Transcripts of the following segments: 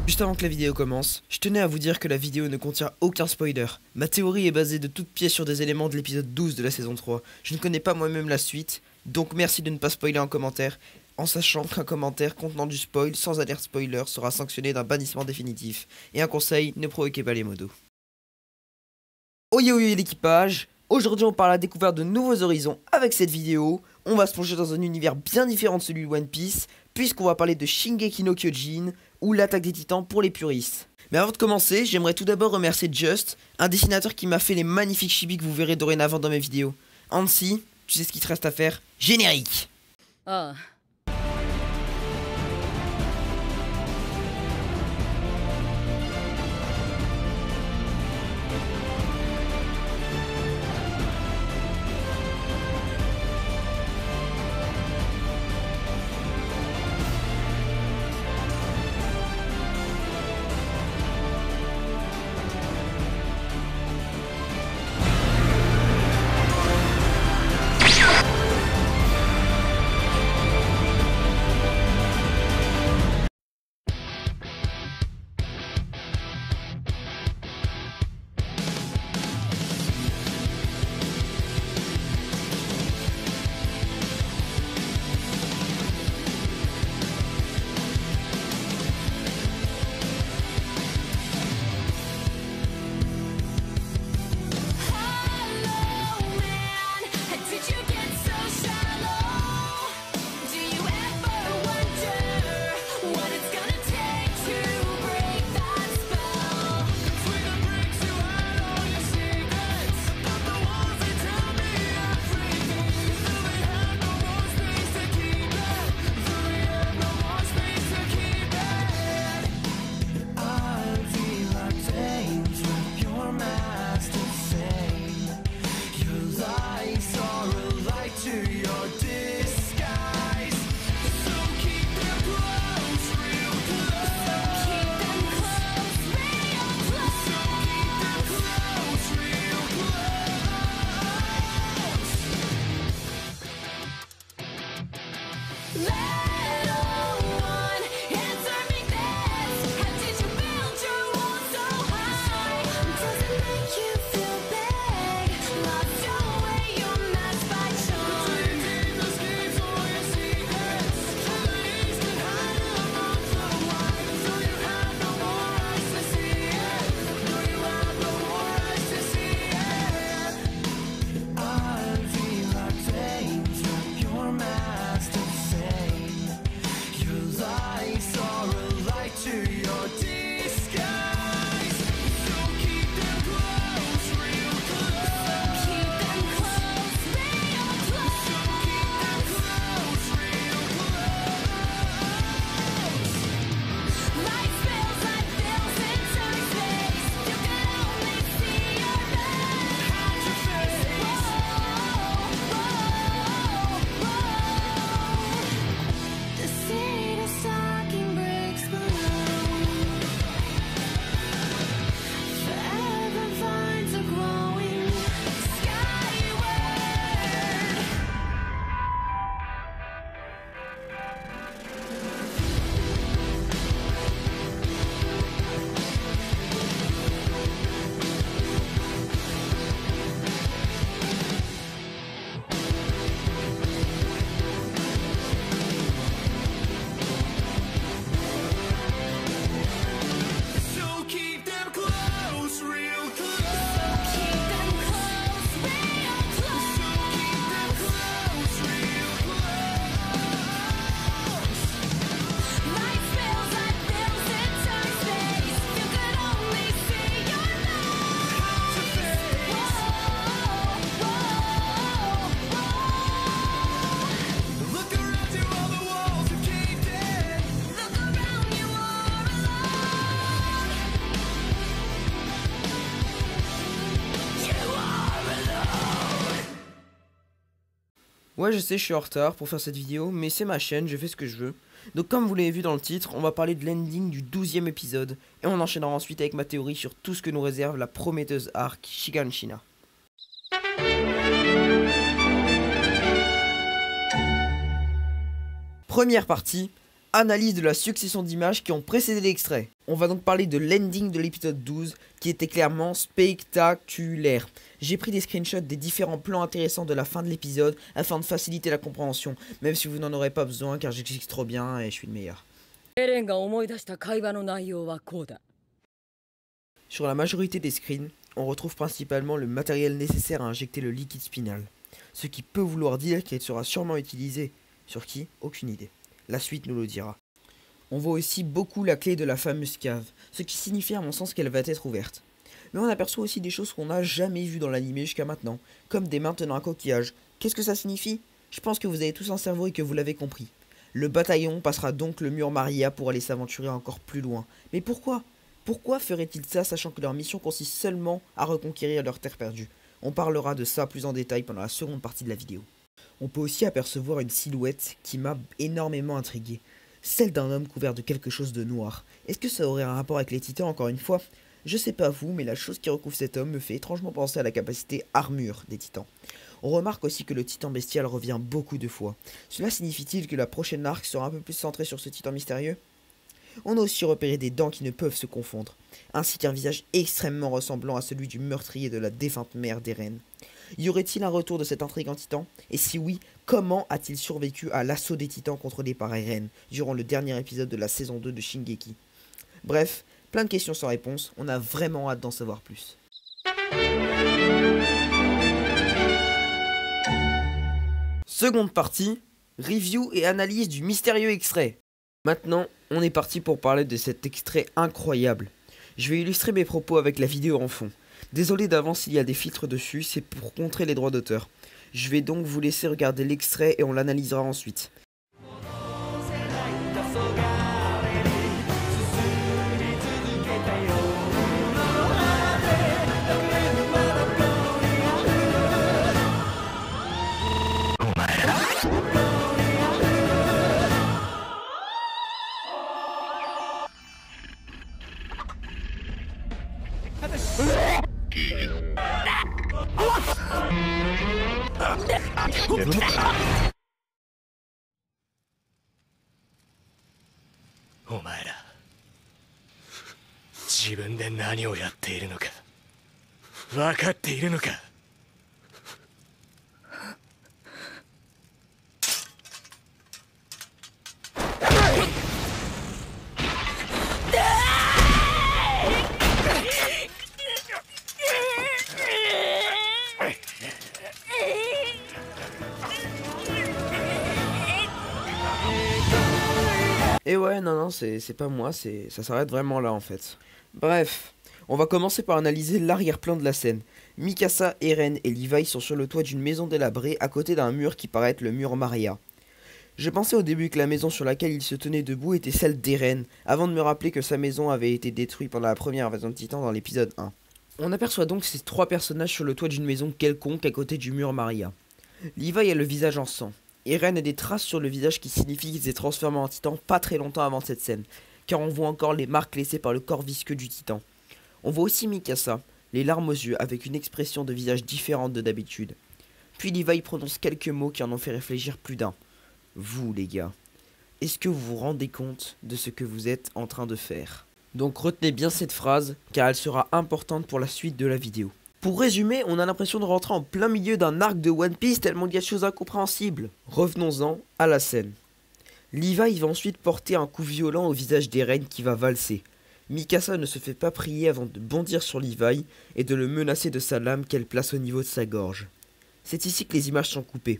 Juste avant que la vidéo commence, je tenais à vous dire que la vidéo ne contient aucun spoiler. Ma théorie est basée de toutes pièces sur des éléments de l'épisode 12 de la saison 3. Je ne connais pas moi-même la suite, donc merci de ne pas spoiler en commentaire, en sachant qu'un commentaire contenant du spoil sans alerte spoiler sera sanctionné d'un bannissement définitif. Et un conseil, ne provoquez pas les modos. Oye l'équipage, aujourd'hui on parle à la découverte de nouveaux horizons avec cette vidéo. On va se plonger dans un univers bien différent de celui de One Piece, puisqu'on va parler de Shingeki no Kyojin, ou l'attaque des titans pour les puristes. Mais avant de commencer, j'aimerais tout d'abord remercier Just, un dessinateur qui m'a fait les magnifiques chibis que vous verrez dorénavant dans mes vidéos. Hansi, tu sais ce qu'il te reste à faire, générique. Ah. Ouais, je sais, je suis en retard pour faire cette vidéo, mais c'est ma chaîne, je fais ce que je veux. Donc comme vous l'avez vu dans le titre, on va parler de l'ending du 12e épisode, et on enchaînera ensuite avec ma théorie sur tout ce que nous réserve la prometteuse arc Shiganshina. Première partie, analyse de la succession d'images qui ont précédé l'extrait. On va donc parler de l'ending de l'épisode 12 qui était clairement spectaculaire. J'ai pris des screenshots des différents plans intéressants de la fin de l'épisode afin de faciliter la compréhension, même si vous n'en aurez pas besoin car j'explique trop bien et je suis le meilleur. Sur la majorité des screens, on retrouve principalement le matériel nécessaire à injecter le liquide spinal, ce qui peut vouloir dire qu'il sera sûrement utilisé. Sur qui? Aucune idée. La suite nous le dira. On voit aussi beaucoup la clé de la fameuse cave, ce qui signifie à mon sens qu'elle va être ouverte. Mais on aperçoit aussi des choses qu'on n'a jamais vues dans l'anime jusqu'à maintenant, comme des mains tenant un coquillage. Qu'est-ce que ça signifie? Je pense que vous avez tous un cerveau et que vous l'avez compris. Le bataillon passera donc le mur Maria pour aller s'aventurer encore plus loin. Mais pourquoi? Pourquoi ferait-ils ça sachant que leur mission consiste seulement à reconquérir leur terre perdue? On parlera de ça plus en détail pendant la seconde partie de la vidéo. On peut aussi apercevoir une silhouette qui m'a énormément intrigué. Celle d'un homme couvert de quelque chose de noir. Est-ce que ça aurait un rapport avec les titans encore une fois? Je sais pas vous, mais la chose qui recouvre cet homme me fait étrangement penser à la capacité armure des titans. On remarque aussi que le titan bestial revient beaucoup de fois. Cela signifie-t-il que la prochaine arc sera un peu plus centrée sur ce titan mystérieux? On a aussi repéré des dents qui ne peuvent se confondre, ainsi qu'un visage extrêmement ressemblant à celui du meurtrier de la défunte mère d'Eren. Y aurait-il un retour de cet intrigant titan? Et si oui, comment a-t-il survécu à l'assaut des titans contrôlés par Eren durant le dernier épisode de la saison 2 de Shingeki? Bref, plein de questions sans réponse, on a vraiment hâte d'en savoir plus. Seconde partie, review et analyse du mystérieux extrait. Maintenant, on est parti pour parler de cet extrait incroyable. Je vais illustrer mes propos avec la vidéo en fond. Désolé d'avance s'il y a des filtres dessus, c'est pour contrer les droits d'auteur. Je vais donc vous laisser regarder l'extrait et on l'analysera ensuite. Et ouais, non, c'est pas moi, ça s'arrête vraiment là en fait. Bref, on va commencer par analyser l'arrière-plan de la scène. Mikasa, Eren et Levi sont sur le toit d'une maison délabrée à côté d'un mur qui paraît être le mur Maria. Je pensais au début que la maison sur laquelle il se tenait debout était celle d'Eren, avant de me rappeler que sa maison avait été détruite pendant la première invasion de Titan dans l'épisode 1. On aperçoit donc ces trois personnages sur le toit d'une maison quelconque à côté du mur Maria. Levi a le visage en sang. Eren a des traces sur le visage qui signifient qu'il s'est transformé en titan pas très longtemps avant cette scène, car on voit encore les marques laissées par le corps visqueux du titan. On voit aussi Mikasa, les larmes aux yeux avec une expression de visage différente de d'habitude. Puis Levi prononce quelques mots qui en ont fait réfléchir plus d'un. Vous les gars, est-ce que vous vous rendez compte de ce que vous êtes en train de faire? Donc retenez bien cette phrase, car elle sera importante pour la suite de la vidéo. Pour résumer, on a l'impression de rentrer en plein milieu d'un arc de One Piece tellement il y a de choses incompréhensibles. Revenons-en à la scène. Levi va ensuite porter un coup violent au visage d'Eren qui va valser. Mikasa ne se fait pas prier avant de bondir sur Levi et de le menacer de sa lame qu'elle place au niveau de sa gorge. C'est ici que les images sont coupées.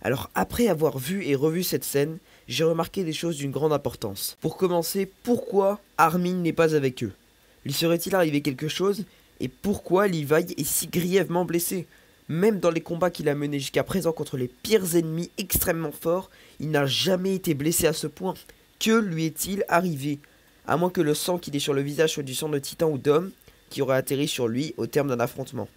Alors après avoir vu et revu cette scène, j'ai remarqué des choses d'une grande importance. Pour commencer, pourquoi Armin n'est pas avec eux? Lui serait-il arrivé quelque chose? Et pourquoi Levi est si grièvement blessé? Même dans les combats qu'il a menés jusqu'à présent contre les pires ennemis extrêmement forts, il n'a jamais été blessé à ce point. Que lui est-il arrivé? À moins que le sang qu'il ait sur le visage soit du sang de titan ou d'homme qui aurait atterri sur lui au terme d'un affrontement.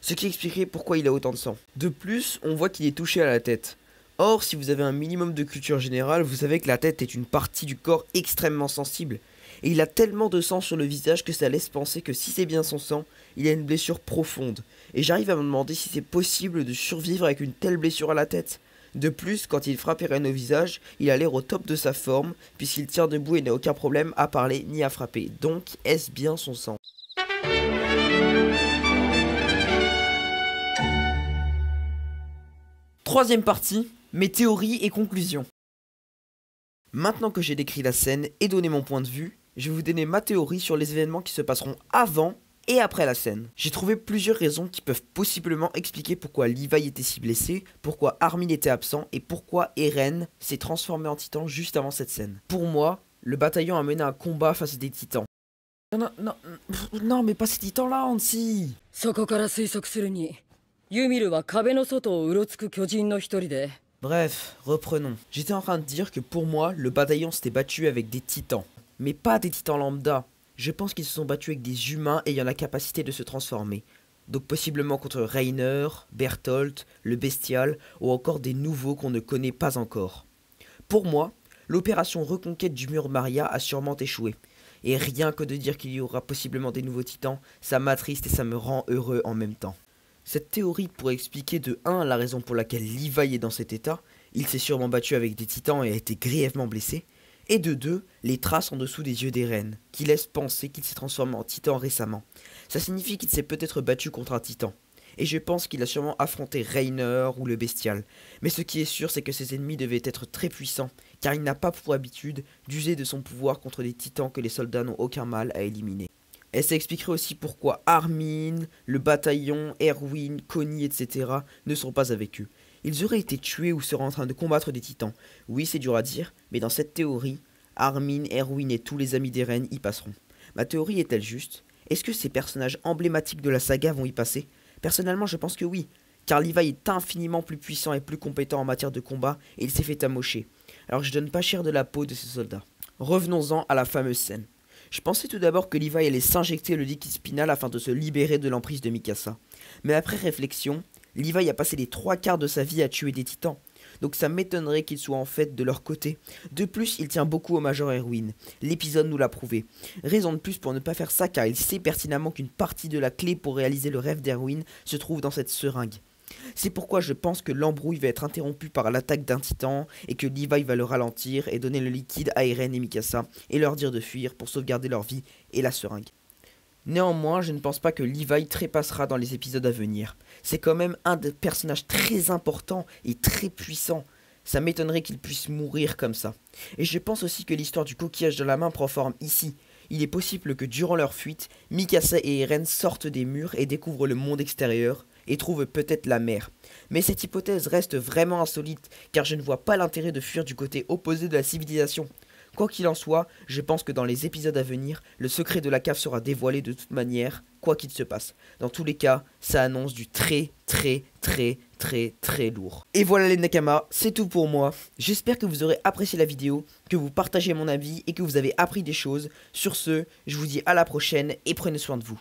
Ce qui expliquerait pourquoi il a autant de sang. De plus, on voit qu'il est touché à la tête. Or, si vous avez un minimum de culture générale, vous savez que la tête est une partie du corps extrêmement sensible. Et il a tellement de sang sur le visage que ça laisse penser que si c'est bien son sang, il a une blessure profonde. Et j'arrive à me demander si c'est possible de survivre avec une telle blessure à la tête. De plus, quand il frappe Eren au visage, il a l'air au top de sa forme, puisqu'il tient debout et n'a aucun problème à parler ni à frapper. Donc, est-ce bien son sang? Troisième partie, mes théories et conclusions. Maintenant que j'ai décrit la scène et donné mon point de vue, je vais vous donner ma théorie sur les événements qui se passeront avant et après la scène. J'ai trouvé plusieurs raisons qui peuvent possiblement expliquer pourquoi Levi était si blessé, pourquoi Armin était absent et pourquoi Eren s'est transformé en titan juste avant cette scène. Pour moi, le bataillon a mené un combat face à des titans. Non, mais pas ces titans là, Hansi. Bref, reprenons. J'étais en train de dire que pour moi, le bataillon s'était battu avec des titans. Mais pas des titans lambda. Je pense qu'ils se sont battus avec des humains ayant la capacité de se transformer. Donc possiblement contre Reiner, Bertholdt, le Bestial, ou encore des nouveaux qu'on ne connaît pas encore. Pour moi, l'opération reconquête du mur Maria a sûrement échoué. Et rien que de dire qu'il y aura possiblement des nouveaux titans, ça m'attriste et ça me rend heureux en même temps. Cette théorie pourrait expliquer de 1 la raison pour laquelle Levi est dans cet état, il s'est sûrement battu avec des titans et a été grièvement blessé, et de 2, les traces en dessous des yeux d'Eren, qui laissent penser qu'il s'est transformé en titan récemment. Ça signifie qu'il s'est peut-être battu contre un titan. Et je pense qu'il a sûrement affronté Reiner ou le Bestial. Mais ce qui est sûr, c'est que ses ennemis devaient être très puissants, car il n'a pas pour habitude d'user de son pouvoir contre des titans que les soldats n'ont aucun mal à éliminer. Et ça expliquerait aussi pourquoi Armin, le bataillon, Erwin, Connie, etc. ne sont pas avec eux. Ils auraient été tués ou seraient en train de combattre des titans. Oui, c'est dur à dire, mais dans cette théorie, Armin, Erwin et tous les amis d'Eren y passeront. Ma théorie est-elle juste? Est-ce que ces personnages emblématiques de la saga vont y passer? Personnellement, je pense que oui, car Levi est infiniment plus puissant et plus compétent en matière de combat et il s'est fait amocher. Alors je donne pas cher de la peau de ces soldats. Revenons-en à la fameuse scène. Je pensais tout d'abord que Levi allait s'injecter le liquide spinal afin de se libérer de l'emprise de Mikasa. Mais après réflexion, Levi a passé les 3/4 de sa vie à tuer des titans. Donc ça m'étonnerait qu'il soit en fait de leur côté. De plus, il tient beaucoup au Major Erwin. L'épisode nous l'a prouvé. Raison de plus pour ne pas faire ça car il sait pertinemment qu'une partie de la clé pour réaliser le rêve d'Erwin se trouve dans cette seringue. C'est pourquoi je pense que l'embrouille va être interrompue par l'attaque d'un titan et que Levi va le ralentir et donner le liquide à Eren et Mikasa et leur dire de fuir pour sauvegarder leur vie et la seringue. Néanmoins, je ne pense pas que Levi trépassera dans les épisodes à venir. C'est quand même un des personnages très importants et très puissants. Ça m'étonnerait qu'il puisse mourir comme ça. Et je pense aussi que l'histoire du coquillage de la main prend forme ici. Il est possible que durant leur fuite, Mikasa et Eren sortent des murs et découvrent le monde extérieur et trouvent peut-être la mer. Mais cette hypothèse reste vraiment insolite car je ne vois pas l'intérêt de fuir du côté opposé de la civilisation. Quoi qu'il en soit, je pense que dans les épisodes à venir, le secret de la cave sera dévoilé de toute manière, quoi qu'il se passe. Dans tous les cas, ça annonce du très lourd. Et voilà les Nakama, c'est tout pour moi. J'espère que vous aurez apprécié la vidéo, que vous partagez mon avis et que vous avez appris des choses. Sur ce, je vous dis à la prochaine et prenez soin de vous.